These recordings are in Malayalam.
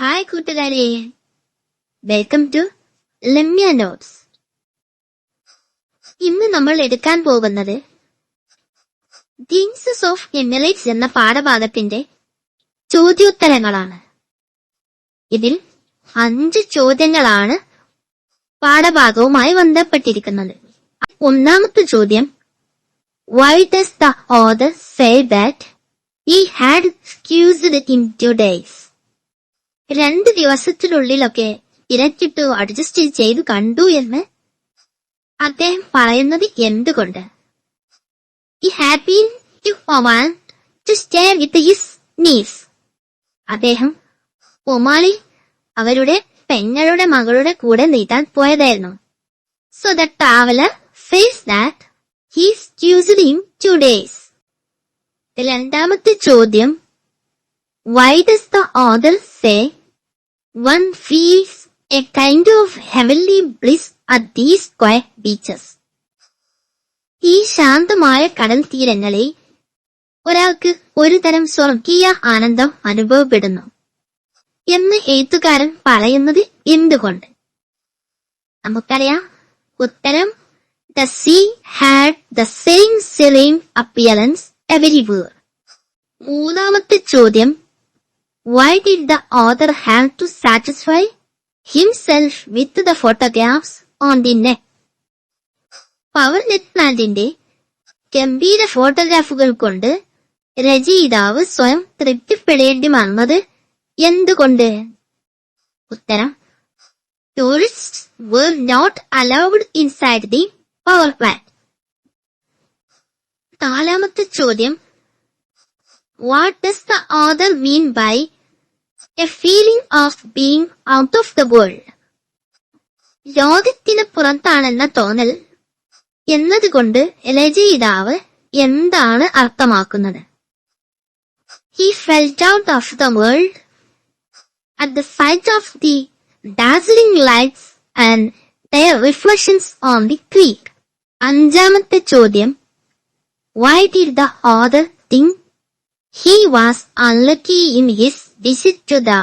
ഹായ് കൂട്ടുകാരെ, വെൽക്കം ടു ലെമ്യ നോട്ട്സ്. ഇന്ന് നമ്മൾ എടുക്കാൻ പോകുന്നത് തിങ്സ് ഓഫ് എമിറേറ്റ്സ് എന്ന പാഠഭാഗത്തിന്റെ ചോദ്യോത്തരങ്ങളാണ്. ഇതിൽ 5 ചോദ്യങ്ങളാണ് പാഠഭാഗവുമായി ബന്ധപ്പെട്ടിരിക്കുന്നത്. ഒന്നാമത്തെ ചോദ്യം, why does the author say that he had excused in 2 days? 2 ദിവസത്തിനുള്ളിലൊക്കെ ഇരച്ചിട്ടു adjust ചെയ്തു കണ്ടു എന്ന് അദ്ദേഹം പറയുന്നത് എന്തുകൊണ്ട്? He had been to Oman to stay with his niece. അദ്ദേഹം ഒമാനിൽ അവരുടെ പെങ്ങളുടെ മകളുടെ കൂടെ നീട്ടാൻ പോയതായിരുന്നു. So the traveler says that he excused in 2 days. രണ്ടാമത്തെ ചോദ്യം, why does the author say one feels a kind of heavenly bliss at these quiet beaches? ഈ ശാന്തമായ കടൽ തീരങ്ങളിൽ ഒരാൾക്ക് ഒരു തരം സ്വർഗീയ ആനന്ദം അനുഭവപ്പെടുന്നു എന്ന് എഴുത്തുകാരൻ പറയുന്നത് എന്തുകൊണ്ട്? നമുക്കറിയാം ഉത്തരം, the sea had the same serene appearance everywhere. മൂന്നാമത്തെ ചോദ്യം, why did the author have to satisfy himself with the photographs on the net? Power net പ്ലാന്റിന്റെ ഗംഭീര ഫോട്ടോഗ്രാഫുകൾ കൊണ്ട് രചയിതാവ് സ്വയം തൃപ്തിപ്പെടേണ്ടി വന്നത് എന്തുകൊണ്ട്? ഉത്തരം, tourists were not allowed inside the power plant. നാലാമത്തെ ചോദ്യം, what does the author mean by a feeling of being out of the world? ലോകത്തിന് പുറത്താണെന്ന തോന്നൽ എന്നതുകൊണ്ട് രചയിതാവ് എന്താണ് അർത്ഥമാക്കുന്നത്? He felt out of the world at the sight of the dazzling lights and their reflections on the creek. അഞ്ചാമത്തെ ചോദ്യം, why did the author think he was unlucky in his visit to the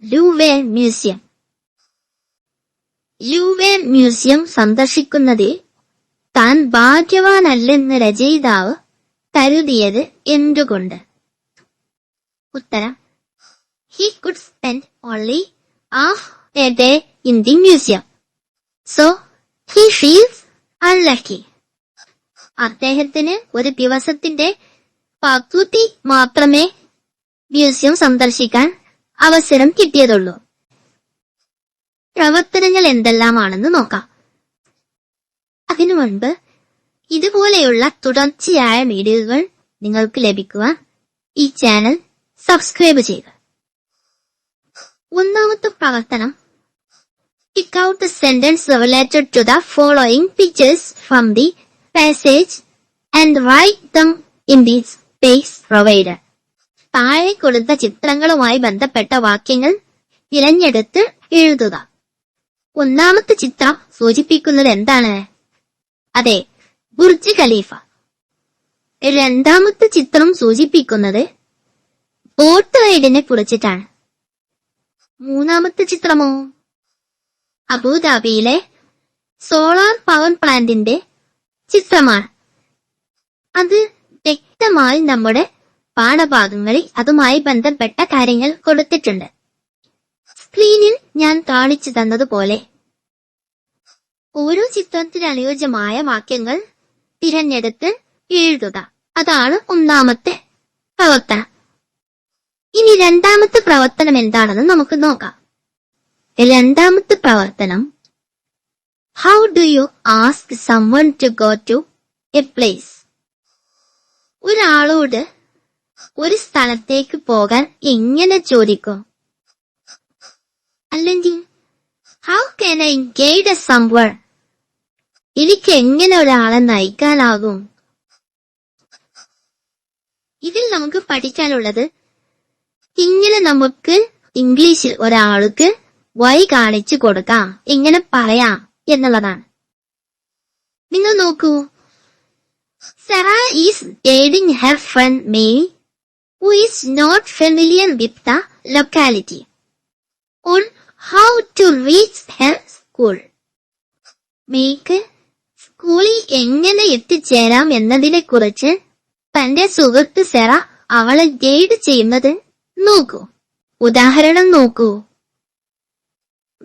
Louvre Museum? Louvre museum സന്ദർശിക്കുന്നതിൽ താൻ ഭാഗ്യവാനല്ലെന്ന് രചയിതാവ് കരുതിയത് എന്തുകൊണ്ട്? ഉത്തരം, he could spend only half a day in the museum, so he feels unlucky. അദ്ദേഹത്തിന് ഒരു ദിവസത്തിന്റെ പകുതി മാത്രമേ മ്യൂസിയം സന്ദർശിക്കാൻ അവസരം കിട്ടിയതുള്ളൂ. പ്രവർത്തനങ്ങൾ എന്തെല്ലാമാണെന്ന് നോക്കാം. അതിനു മുൻപ് ഇതുപോലെയുള്ള തുടർച്ചയായ വീഡിയോകൾ നിങ്ങൾക്ക് ലഭിക്കുവാൻ ഈ ചാനൽ സബ്സ്ക്രൈബ് ചെയ്യുക. ഒന്നാമത്തെ പ്രവർത്തനം, pick out the sentence related to the following pictures from the passage and write them in the space provided. താഴെ കൊടുത്ത ചിത്രങ്ങളുമായി ബന്ധപ്പെട്ട വാക്യങ്ങൾ തിരഞ്ഞെടുത്ത് എഴുതുക. ഒന്നാമത്തെ ചിത്രം സൂചിപ്പിക്കുന്നത് എന്താണ്? അതെ, ബുർജ് ഖലീഫ. രണ്ടാമത്തെ ചിത്രം സൂചിപ്പിക്കുന്നത് ബോട്ട് റൈഡിനെ കുറിച്ചിട്ടാണ്. മൂന്നാമത്തെ ചിത്രമോ അബുദാബിയിലെ സോളാർ പവർ പ്ലാന്റിന്റെ ചിത്രമാണ്. അത് വ്യക്തമായി നമ്മുടെ പാഠഭാഗങ്ങളിൽ അതുമായി ബന്ധപ്പെട്ട കാര്യങ്ങൾ കൊടുത്തിട്ടുണ്ട്. സ്ക്രീനിൽ ഞാൻ കാണിച്ചു തന്നതുപോലെ ഓരോ ചിത്രത്തിന് അനുയോജ്യമായ വാക്യങ്ങൾ തിരഞ്ഞെടുത്ത് എഴുതുക. അതാണ് ഒന്നാമത്തെ പ്രവർത്തനം. ഇനി രണ്ടാമത്തെ പ്രവർത്തനം എന്താണെന്ന് നമുക്ക് നോക്കാം. രണ്ടാമത്തെ പ്രവർത്തനം, how do you ask someone to go to a place? ഒരാളോട് ഒരു സ്ഥലത്തേക്ക് പോകാൻ എങ്ങനെ ചോദിക്കും? അല്ലെങ്കിൽ how can I guide someone? എനിക്ക് എങ്ങനെ ഒരാളെ നയിക്കാനാകും? ഇതിൽ നമുക്ക് പഠിക്കാനുള്ളത് ഇങ്ങനെ നമുക്ക് ഇംഗ്ലീഷിൽ ഒരാൾക്ക് വഴി കാണിച്ചു കൊടുക്കാം, ഇങ്ങനെ പറയാം എന്നുള്ളതാണ്. നിങ്ങൾ നോക്കൂ, Sarah is guiding her friend May, who is not familiar with the locality. on how to reach her school. മേയ്ക്ക് സ്കൂളിൽ എങ്ങനെ എത്തിച്ചേരാം എന്നതിനെക്കുറിച്ച് തന്റെ സുഹൃത്ത് സെറ അവളെ ഗൈഡ് ചെയ്യുന്നത് നോക്കൂ. ഉദാഹരണം നോക്കൂ.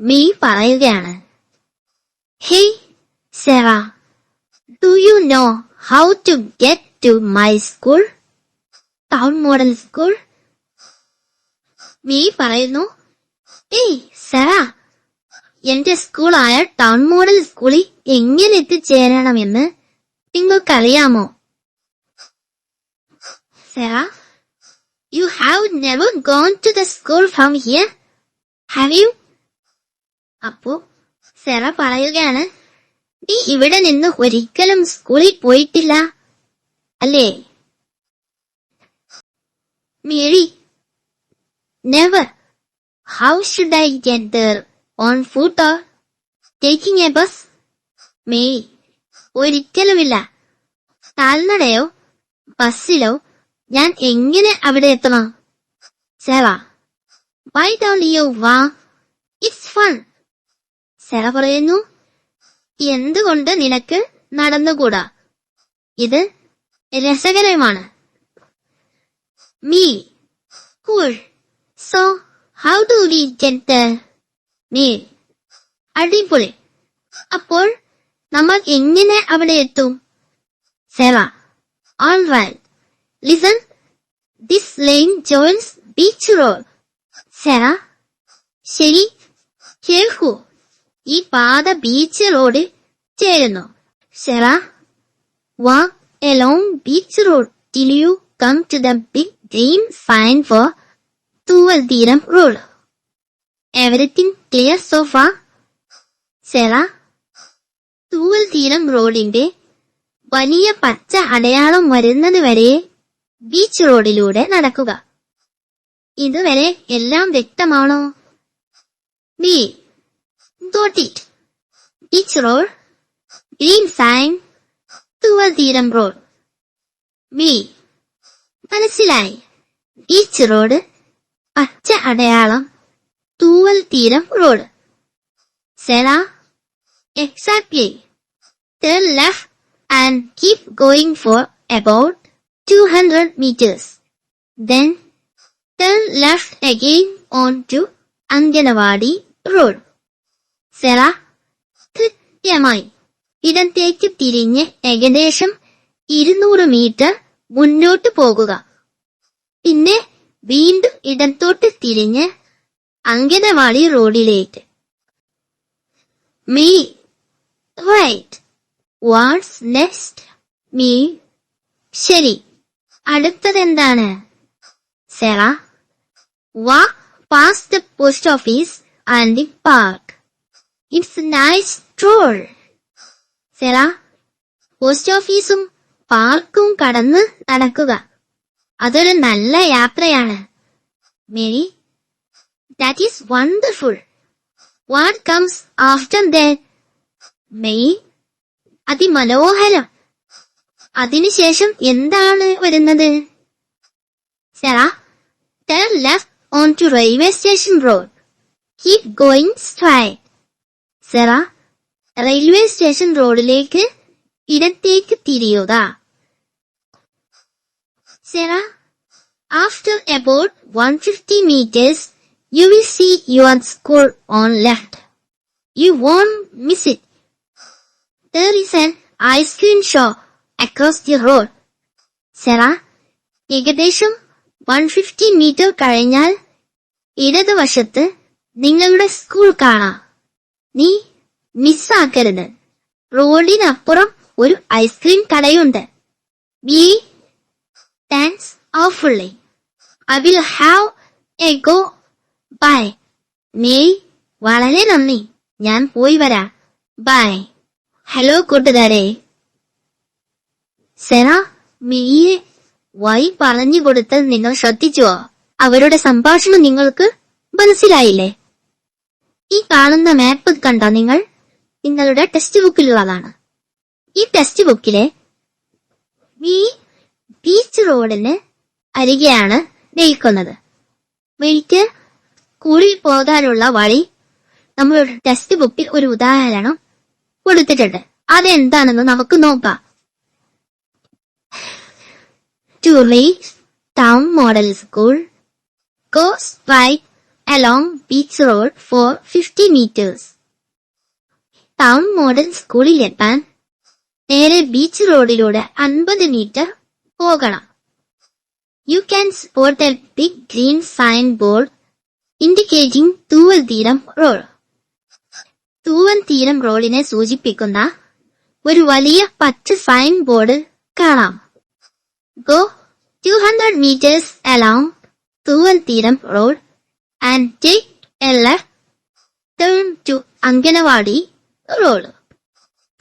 മെയ് പറയുകയാണ്, hey Sera, do you know how to get to my school, town model school? May പറയുന്നു, ഏയ് സെറ, എന്റെ സ്കൂളായ ടൗൺ മോഡൽ സ്കൂളിൽ എങ്ങനെ എത്തിച്ചേരണമെന്ന് നിങ്ങൾക്കറിയാമോ? Cera, you have never gone to the school from here, have you? അപ്പോ സെറ പറയുകയാണ്, നീ ഇവിടെ നിന്ന് ഒരിക്കലും സ്കൂളിൽ പോയിട്ടില്ല അല്ലേ? Mary, never. How should I get there? On foot or taking a bus? Mary, ഒരിക്കലുമില്ല. കാൽനടയോ ബസ്സിലോ ഞാൻ എങ്ങനെ അവിടെ എത്തണം? Cera, why don't you walk? It's fun. Cera പറയുന്നു, എന്തുകൊണ്ട് നിനക്ക് നടന്നുകൂടാ? ഇത് രസകരമാണ്. Me, cool. So, how do we get there? Me, അടിപൊളി. അപ്പോൾ നമ്മൾ എങ്ങനെ അവിടെ എത്തും? Cera, all right. Listen, this lane joins beach road. Cera, ശരി, കേൾക്കൂ, ഈ പാത ബീച്ച് റോഡിൽ ചേരുന്നു. Cera, walk along beach road till you come to the big green sign for തൂവൽത്തീരം road. Everything clear so far? Cera, തൂവൽത്തീരം റോഡിന്റെ വലിയ പച്ച അടയാളം വരുന്നത് വരെ ബീച്ച് റോഡിലൂടെ നടക്കുക. ഇതുവരെ എല്ലാം വ്യക്തമാണോ? B, got it. Beach road, green sign, Thoovaltheeram road. B, മനസ്സിലായി. ബീച്ച് റോഡ്, പച്ച അടയാളം, Thoovaltheeram road. Sera, exactly. Turn left and keep going for about 200 meters. Then turn left again onto anganwadi road. Sera, കൃത്യമായി. ഇടത്തേക്ക് തിരിഞ്ഞ് ഏകദേശം 200 മീറ്റർ മുന്നോട്ട് പോകുക. പിന്നെ വീണ്ടും ഇടത്തോട്ട് തിരിഞ്ഞ് അംഗനവാടി റോഡിലേക്ക്. Me, right. What's next? Me, ശരി, അടുത്തതെന്താണ്? Sera, walk past the post office and the park. It's a nice stroll. Sera, post ഓഫീസും പാർക്കും കടന്ന് നടക്കുക. അതൊരു നല്ല യാത്രയാണ്. Mary, that is wonderful. What comes after that? May, അതിമനോഹരം. അതിനുശേഷം എന്താണ് വരുന്നത്? Sera, turn left onto railway station road. Keep going straight. Sera, railway station റോഡിലേക്ക് ഇടത്തേക്ക് തിരിയുക. Cera, after about 150 meters, you will see your school on left. You won't miss it. There is an ice cream shop across the road. Cera, ഏകദേശം 150 മീറ്റർ കഴിഞ്ഞാൽ ഇടതുവശത്ത് നിങ്ങളുടെ സ്കൂൾ കാണാം. നീ മിസ്സാക്കരുത്. റോഡിനപ്പുറം ഒരു ഐസ്ക്രീം കടയുണ്ട്. B, thanks awfully. I will have a go. Bye. May, വളരെ നന്ദി, ഞാൻ പോയി വരാം. ബൈ. ഹലോ കൂട്ടുകാരെ. സെറ മേയിയെ വഴി പറഞ്ഞു കൊടുത്തത് നിങ്ങൾ ശ്രദ്ധിച്ചുവോ? അവരുടെ സംഭാഷണം നിങ്ങൾക്ക് മനസ്സിലായില്ലേ? ഈ കാണുന്ന മാപ്പ് കണ്ടോ നിങ്ങൾ? നിങ്ങളുടെ ടെക്സ്റ്റ് ബുക്കിലുള്ളതാണ്. ഈ ടെക്സ്റ്റ് ബുക്കിലെ ബീച്ച് റോഡിന് അരികെയാണ് നിൽക്കുന്നത്. വെയിറ്റ്, സ്കൂളിൽ പോകാനുള്ള വഴി നമ്മളുടെ ടെക്സ്റ്റ് ബുക്കിൽ ഒരു ഉദാഹരണം കൊടുത്തിട്ടുണ്ട്. അതെന്താണെന്ന് നമുക്ക് നോക്കാം. To reach Town Model School, go straight along Beach Road for 50 meters. Town model സ്കൂളിലെത്താൻ നേരെ ബീച്ച് റോഡിലൂടെ 50 മീറ്റർ പോകണം. You can spot a big green signboard indicating Thoovaltheeram road. Thoovaltheeram റോഡിനെ സൂചിപ്പിക്കുന്ന ഒരു വലിയ പച്ച സൈൻ ബോർഡ് കാണാം. Go 200 meters along Thoovaltheeram road and take a left turn to anganwadi road.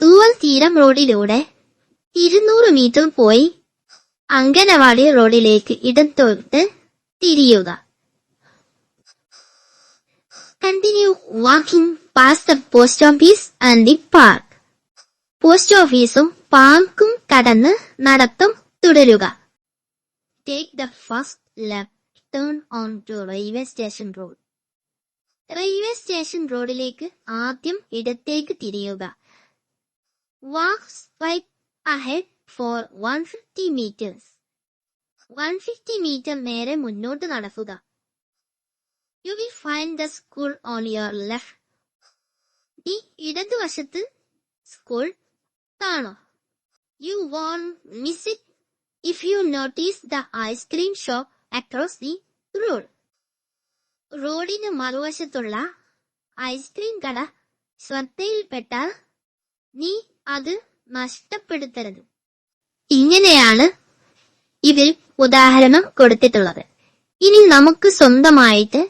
Thoovaltheeram റോഡിലൂടെ 200 മീറ്റർ പോയി അങ്കനവാടി റോഡിലേക്ക് ഇടത്തോട്ട് തിരിയുക. Continue walking past the post office and the park. Post ഓഫീസും പാർക്കും കടന്ന് നടത്തം തുടരുക. Take the first left turn onto railway station road. Railway station റോഡിലേക്ക് ആദ്യം ഇടത്തേക്ക് തിരിയുക. Walk straight ahead for 150 meters. 150 metre നേരെ മുന്നോട്ട് നടക്കുക. You will find the school on your left. ഈ ഇടതുവശത്ത് സ്കൂൾ കാണാം. You won't miss it if you notice the ice cream shop across the road. റോഡിന് മറുവശത്തുള്ള ഐസ്ക്രീം കട ശ്രദ്ധയിൽപ്പെട്ടാൽ നീ അത് നഷ്ടപ്പെടുത്തരുത്. ഇങ്ങനെയാണ് ഇതിൽ ഉദാഹരണം കൊടുത്തിട്ടുള്ളത്. ഇനി നമുക്ക് സ്വന്തമായിട്ട്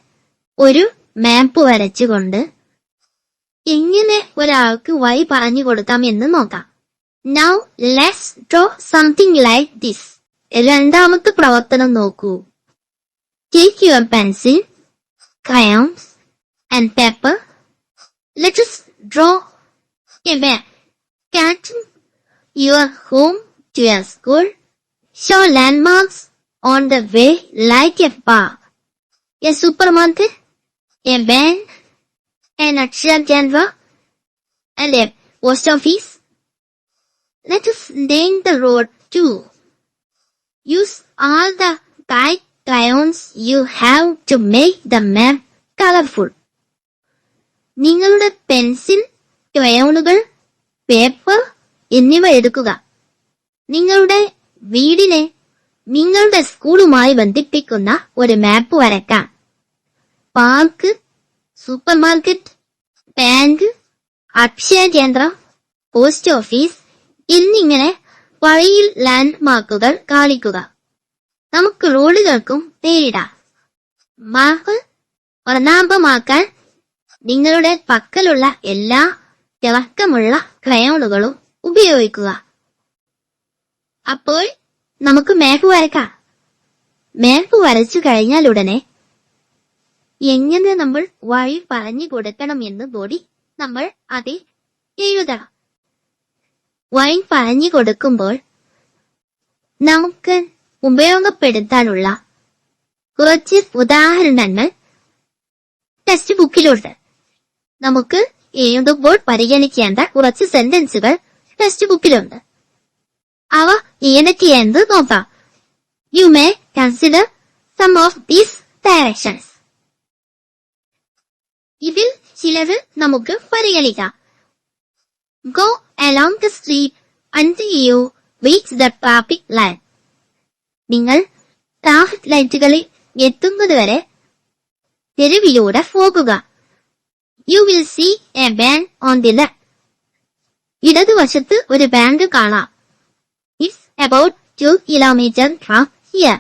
ഒരു മാപ്പ് വരച്ചുകൊണ്ട് എങ്ങനെ ഒരാൾക്ക് വഴി പറഞ്ഞു കൊടുക്കാം എന്ന് നോക്കാം. Now let's draw something like this. രണ്ടാമത്തെ പ്രവർത്തനം നോക്കൂ. Take your pencil, crayons and paper. Let us draw a map connecting your home to your school. Show landmarks on the way like a park, a supermarket, a bank, an Akshara Kendra, and a post office. Let us name the road too. Use all the bright crayons you have to make the map colorful. നിങ്ങളുടെ പെൻസിൽ, ക്രയോണുകൾ, പേപ്പർ എന്നിവ എടുക്കുക. നിങ്ങളുടെ വീടിനെ നിങ്ങളുടെ സ്കൂളുമായി ബന്ധിപ്പിക്കുന്ന ഒരു മാപ്പ് വരയ്ക്കാം. പാർക്ക്, സൂപ്പർമാർക്കറ്റ്, ബാങ്ക്, അക്ഷയ കേന്ദ്രം, പോസ്റ്റ് ഓഫീസ് എന്നിങ്ങനെ വഴിയിൽ ലാൻഡ് മാർക്കുകൾ കാണിക്കുക. നമുക്ക് റോഡുകൾക്കും പേരിടാം. മാപ്പ് വർണ്ണാഭമാക്കാൻ നിങ്ങളുടെ പക്കലുള്ള എല്ലാ തിളക്കമുള്ള ക്രയോണുകളും ഉപയോഗിക്കുക. അപ്പോൾ നമുക്ക് മാപ്പ് വരയ്ക്കാം. മാപ്പ് വരച്ചു കഴിഞ്ഞാൽ ഉടനെ എങ്ങനെ നമ്മൾ വഴി പറഞ്ഞു കൊടുക്കണം എന്ന് കൂടി നമ്മൾ അതിൽ എഴുതണം. വഴി പറഞ്ഞു കൊടുക്കുമ്പോൾ നമുക്ക് ഉപയോഗപ്പെടുത്താനുള്ള കുറച്ച് ഉദാഹരണങ്ങൾ ടെക്സ്റ്റ് ബുക്കിലുണ്ട്. നമുക്ക് എഴുതുമ്പോൾ പരിഗണിക്കേണ്ട കുറച്ച് സെന്റൻസുകൾ ടെക്സ്റ്റ് ബുക്കിലുണ്ട്. അവ ഏതൊക്കെയെന്ന് നോക്കാം. You may consider some of these directions. ഇതിൽ ചിലത് നമുക്ക് പരിഗണിക്കാം. Go along the street until you reach the traffic light. നിങ്ങൾ ട്രാഫിക് ലൈറ്റുകളിൽ എത്തുന്നതുവരെ തെരുവിലൂടെ പോകുക. You will see a bank on the left. ഇടതുവശത്ത് ഒരു ബാങ്ക് കാണാം. It's about 2 kilometers from here.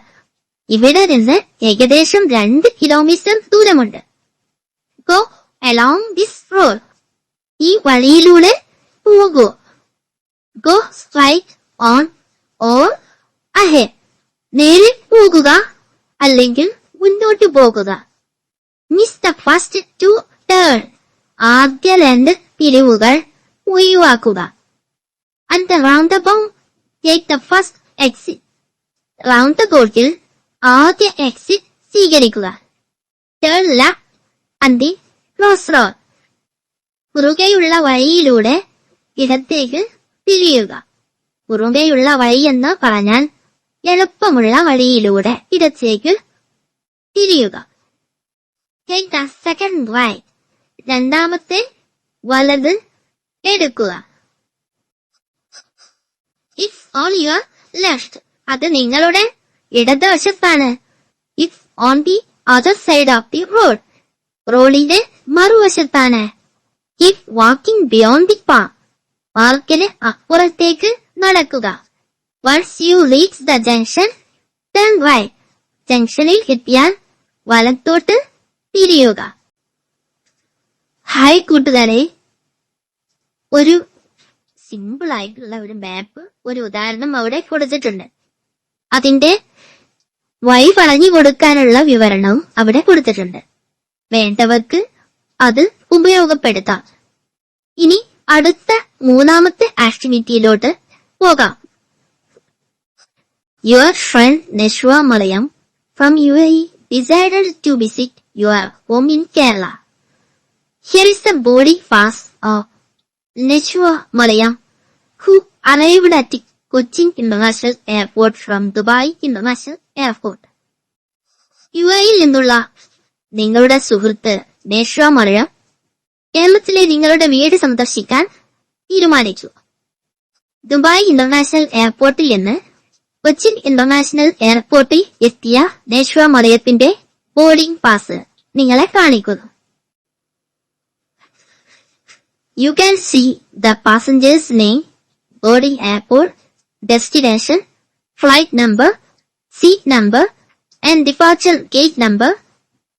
ഇവിടെ നിന്ന് ഏകദേശം 2 കിലോമീറ്റർ ദൂരമുണ്ട്. Go along this road. ഈ വഴിയിലൂടെ പോകൂ. Go straight on or ahead. നേരെ പോകുക അല്ലെങ്കിൽ മുന്നോട്ട് പോകുക. Miss the first 2 turns. ആദ്യ 2 പിരിവുകൾ ഒഴിവാക്കുക. At the roundabout, take the first exit. റൗണ്ട് ബോട്ടിൽ ആദ്യ എക്സിറ്റ് സ്വീകരിക്കുക. Turn left at the crossroad. കുറുകെയുള്ള വഴിയിലൂടെ ഇടത്തേക്ക് തിരിയുക. കുറുകെയുള്ള വഴി എന്ന് പറഞ്ഞാൽ എളുപ്പമുള്ള വഴിയിലൂടെ ഇടത്തേക്ക് തിരിയുക. Take the second right. രണ്ടാമത്തെ വലത് എടുക്കുക. It's on your left. അത് നിങ്ങളുടെ ഇടതുവശത്താണ്. It's on the other side of the road. റോഡിന്റെ മറുവശത്താണ്. Keep walking beyond the path. പാർക്കിന് അപ്പുറത്തേക്ക് നടക്കുക. Once you reach the junction, turn right. ജംഗ്ഷനിൽ എത്തിയാൽ വലത്തോട്ട് തിരിയുക. ഹായ് കൂട്ടുകാരെ, ഒരു സിമ്പിൾ ആയിട്ടുള്ള ഒരു മാപ്പ്, ഒരു ഉദാഹരണം അവിടെ കൊടുത്തിട്ടുണ്ട്. അതിന്റെ വഴി പറഞ്ഞു കൊടുക്കാനുള്ള വിവരണവും അവിടെ കൊടുത്തിട്ടുണ്ട്. വേണ്ടവർക്ക് അത് ഉപയോഗപ്പെടുത്താം. ഇനി അടുത്ത മൂന്നാമത്തെ ആക്ടിവിറ്റിയിലോട്ട് പോകാം. Your friend Neshwa Malayam from UAE decided to visit your home in Kerala. Here is the boarding pass of Neshwa Malayam, who arrived at Cochin International Airport from Dubai International Airport. UAEയിൽ നിന്നുള്ള നിങ്ങളുടെ സുഹൃത്ത് നേഷ്വ മറിയം കേരളത്തിലെ നിങ്ങളുടെ വീട് സന്ദർശിക്കാൻ തീരുമാനിച്ചു. ദുബായ് ഇന്റർനാഷണൽ എയർപോർട്ടിൽ നിന്ന് കൊച്ചിൻ ഇന്റർനാഷണൽ എയർപോർട്ടിൽ എത്തിയ നേഷ്വ മറിയത്തിന്റെ ബോർഡിംഗ് പാസ് നിങ്ങളെ കാണിക്കുന്നു. You can see the passenger's name, boarding airport, destination, flight number, seat number, and departure gate number.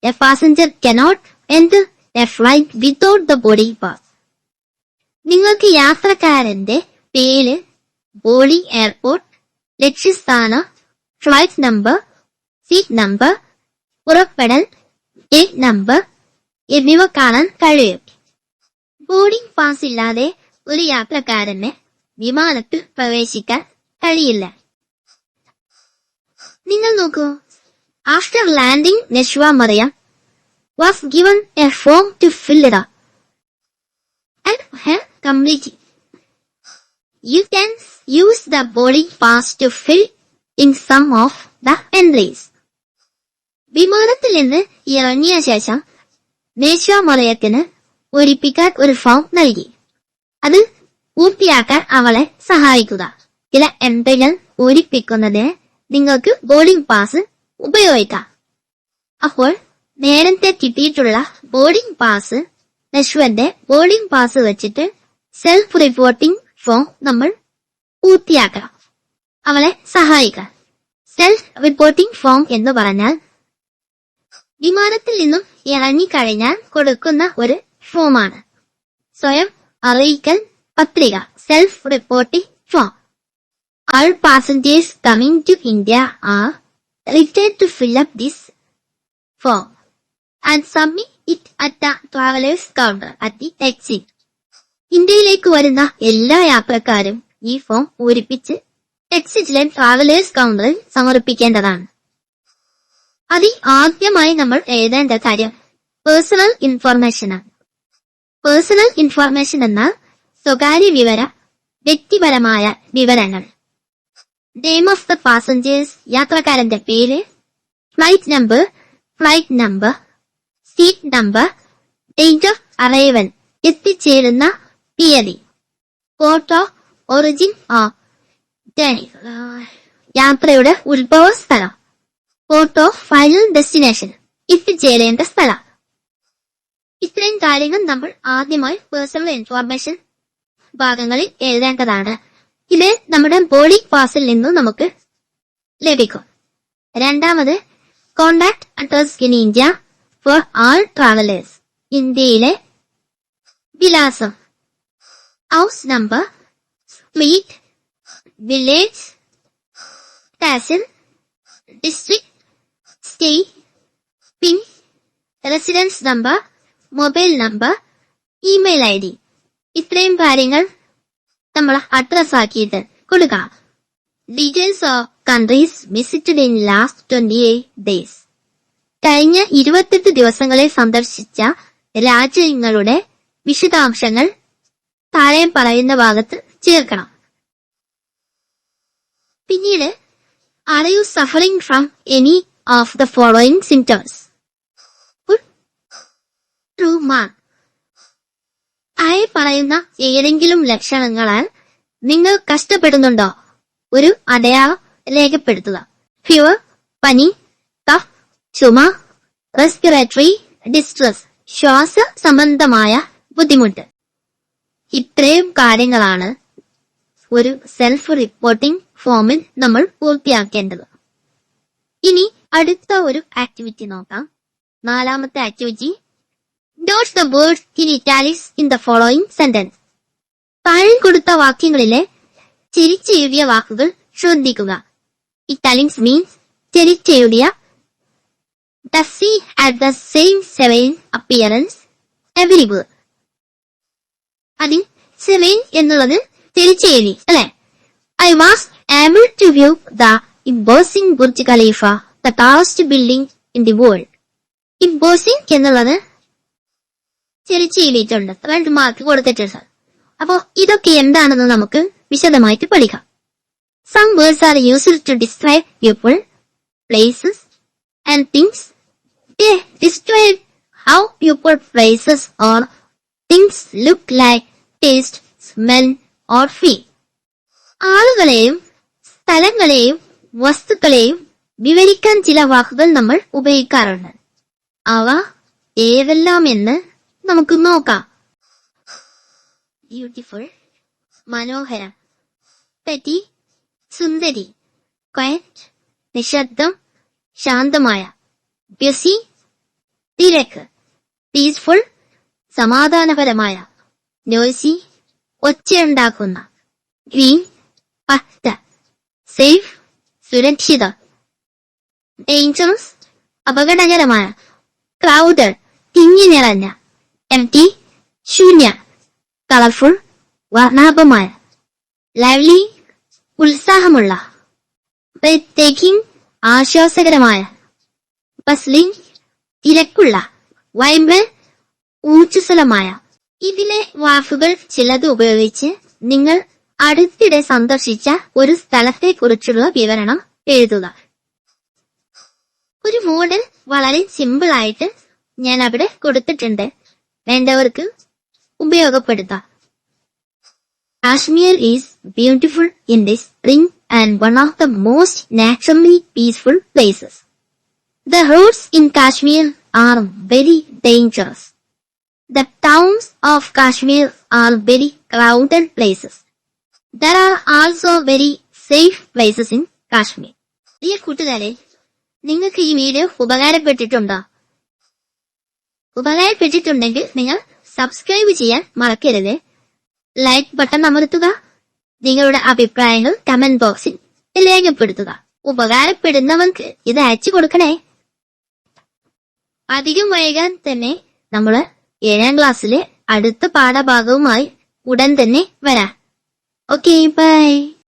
A passenger cannot enter a flight without the boarding pass. നിങ്ങൾക്ക് യാത്രക്കാരന്റെ പേര്, ബോർഡിംഗ് എയർപോർട്ട്, ലക്ഷ്യസ്ഥാനം, ഫ്ലൈറ്റ് നമ്പർ, സീറ്റ് നമ്പർ, പുറപ്പെടൽ ഗേറ്റ് നമ്പർ എന്നിവ കാണാൻ കഴിയും. ബോർഡിംഗ് പാസ് ഇല്ലാതെ ഒരു യാത്രക്കാരന് വിമാനത്തിൽ പ്രവേശിക്കാൻ കഴിയില്ല. നിങ്ങൾ നോക്കൂ. After landing, Neshwa Maryam was given a form to fill it up and her completed. You can use the boarding pass to fill in some of the entries. വിമാനത്തിൽ നിന്ന് ഇറങ്ങിയ ശേഷം നേഷ്വ മറിയത്തിന് പൂരിപ്പിക്കാൻ ഒരു ഫോം നൽകി. അത് പൂർത്തിയാക്കാൻ അവളെ സഹായിക്കുക. ചില എൻട്രികൾ പൂരിപ്പിക്കുന്നതിന് നിങ്ങൾക്ക് ബോർഡിംഗ് പാസ് ഉപയോഗിക്കാം. അപ്പോൾ നേരത്തെ കിട്ടിയിട്ടുള്ള ബോർഡിംഗ് പാസ്, നശ്വന്റെ ബോർഡിംഗ് പാസ് വെച്ചിട്ട് സെൽഫ് റിപ്പോർട്ടിംഗ് ഫോം നമ്മൾ പൂർത്തിയാക്കണം. അവളെ സഹായിക്കാം. സെൽഫ് റിപ്പോർട്ടിംഗ് ഫോം എന്ന് പറഞ്ഞാൽ വിമാനത്തിൽ നിന്നും ഇറങ്ങിക്കഴിഞ്ഞാൽ കൊടുക്കുന്ന ഒരു ഫോമാണ്. സ്വയം അറിയിക്കൽ പത്രിക, self reporting form. All passengers coming to India are required to fill up this form and submit it at the travelers counter at the exit. ഇന്ത്യയിലേക്ക് വരുന്ന എല്ലാ യാത്രക്കാരും ഈ ഫോം പൂരിപ്പിച്ച് എക്സിറ്റിലെ ട്രാവലേഴ്സ് കൗണ്ടറിൽ സമർപ്പിക്കേണ്ടതാണ്. ആദ്യമായി നമ്മൾ എഴുതേണ്ട കാര്യം പേഴ്സണൽ ഇൻഫർമേഷനാണ്. പേഴ്സണൽ ഇൻഫർമേഷൻ എന്നാൽ സ്വകാര്യ വിവരം, വ്യക്തിപരമായ വിവരങ്ങൾ. നെയിം ഓഫ് ദ പാസഞ്ചേഴ്സ്, യാത്രക്കാരന്റെ പേര്, flight number, seat number, date of arrival, എത്തിച്ചേരുന്ന തീയതി, port of origin of journey, യാത്രയുടെ ഉത്ഭവ സ്ഥലം, പോർട്ട് ഓഫ് ഫൈനൽ ഡെസ്റ്റിനേഷൻ, എത്തിച്ചേരേണ്ട സ്ഥലം. ഇത്രയും കാര്യങ്ങൾ നമ്മൾ ആദ്യമായി പേഴ്സണൽ ഇൻഫോർമേഷൻ ഭാഗങ്ങളിൽ എഴുതേണ്ടതാണ്. ഇത് നമ്മുടെ ബോർഡിംഗ് പാസിൽ നിന്നും നമുക്ക് ലഭിക്കും. രണ്ടാമത്, contact address in India for all travellers. ഇന്ത്യയിലെ വിലാസം, house number, street, village, tehsil, district, state, pin, residence number, mobile number, email ID. ഇത്രയും കാര്യങ്ങൾ നമ്മൾ അഡ്രസ് ആക്കിയിട്ട് കൊടുക്കാം. Details of countries visited in last 28 days. കഴിഞ്ഞ 28 ദിവസങ്ങളിൽ സന്ദർശിച്ച രാജ്യങ്ങളുടെ വിശദാംശങ്ങൾ താഴെ പറയുന്ന ഭാഗത്ത് ചേർക്കണം. പിന്നീട് Are you suffering from any of the following symptoms? True mark. ആയി പറയുന്ന ഏതെങ്കിലും ലക്ഷണങ്ങളാൽ നിങ്ങൾ കഷ്ടപ്പെടുന്നുണ്ടോ? ഒരു അടയാളം രേഖപ്പെടുത്തുക. ഫീവർ, പനി, കഫ്, ചുമ, റെസ്പിറേറ്ററി ഡിസ്ട്രസ്, ശ്വാസ സംബന്ധമായ ബുദ്ധിമുട്ട്. ഇത്രയും കാര്യങ്ങളാണ് ഒരു സെൽഫ് റിപ്പോർട്ടിംഗ് ഫോമിൽ നമ്മൾ പൂർത്തിയാക്കേണ്ടത്. ഇനി അടുത്ത ഒരു ആക്ടിവിറ്റി നോക്കാം. 4ാമത്തെ activity, note the words in italics in the following sentence. താഴെ കൊടുത്ത വാക്യങ്ങളിലെ ചെരിച്ചെഴുതിയ വാക്കുകൾ ശ്രദ്ധിക്കുക. ഇറ്റാലിക്സ് മീൻസ് ചെരിച്ചെഴുതിയ. Does he have the same seven appearance everywhere? അതിൽ സെവൻ എന്നുള്ളത് ചെരിച്ചെഴുതി അല്ലെ? I was able to view the imposing Burj Khalifa, the tallest building in the world. Imposing എന്നുള്ളത് ചെരിച്ചെഴുതിയിട്ടുണ്ട്, 2 മാർക്ക് കൊടുത്തിട്ടുണ്ട്. അപ്പോ ഇതൊക്കെ എന്താണെന്ന് നമുക്ക് വിശദമായിട്ട് പഠിക്കാം. Some words are used to describe people, places and things. They describe how people, places or things look like, taste, smell or feel. ആളുകളെയും സ്ഥലങ്ങളെയും വസ്തുക്കളെയും വിവരിക്കാൻ ചില വാക്കുകൾ നമ്മൾ ഉപയോഗിക്കാറുണ്ട്. അവ ഏതെല്ലാം എന്ന് നമുക്ക് നോക്കാം. ബ്യൂട്ടിഫുൾ, മനോഹരം. പെറ്റി, സുന്ദരി. ക്വയറ്റ്, നിശബ്ദം, ശാന്തമായ. ബ്യൂസി, തിരക്ക്. പീസ്ഫുൾ, സമാധാനപരമായ. നോയ്സി, ഒച്ചയുണ്ടാക്കുന്ന. ഗ്രീൻ, പച്ച. സേഫ്, സുരക്ഷിത. ഡേഞ്ചറസ്, അപകടകരമായ. ക്രൗഡഡ്, തിങ്ങി നിറഞ്ഞ. എംപ്റ്റി, ശൂന്യ. കളർഫുൾ, വർണ്ണാഭമായ. ലവ്ലി, ഉത്സാഹമുള്ള. ബ്രെത്ത്ടേക്കിംഗ്, ആശ്വാസകരമായ. ബസ്ലിംഗ്, തിരക്കുള്ള. വൈബ്രന്റ്, ഊർജ്ജസ്വലമായ. ഇതിലെ വാക്കുകൾ ചിലത് ഉപയോഗിച്ച് നിങ്ങൾ അടുത്തിടെ സന്ദർശിച്ച ഒരു സ്ഥലത്തെ കുറിച്ചുള്ള വിവരണം എഴുതുക. ഒരു മോഡൽ വളരെ സിമ്പിൾ ആയിട്ട് ഞാൻ അവിടെ കൊടുത്തിട്ടുണ്ട്, വേണ്ടവർക്ക് ഉപയോഗപ്പെടുത്താം. Kashmir is beautiful in the spring and one of the most naturally peaceful places. The roads in Kashmir are very dangerous. The towns of Kashmir are very crowded places. There are also very safe places in Kashmir. Dear കൂട്ടുകാരെ, നിങ്ങൾക്ക് ഈ വീഡിയോ ഉപകാരപ്പെട്ടിട്ടുണ്ടോ? ഉപകാരപ്പെട്ടിട്ടുണ്ടെങ്കിൽ നിങ്ങൾ സബ്സ്ക്രൈബ് ചെയ്യാൻ മറക്കരുത്. ലൈക്ക് ബട്ടൺ അമർത്തുക. നിങ്ങളുടെ അഭിപ്രായങ്ങൾ കമന്റ് ബോക്സിൽ രേഖപ്പെടുത്തുക. ഉപകാരപ്പെടുന്നവർക്ക് ഇത് അയച്ചു കൊടുക്കണേ. അധികം വൈകാൻ തന്നെ നമ്മള് 7ാം ക്ലാസ്സിലെ അടുത്ത പാഠഭാഗവുമായി ഉടൻ തന്നെ വരാം. Okay, bye.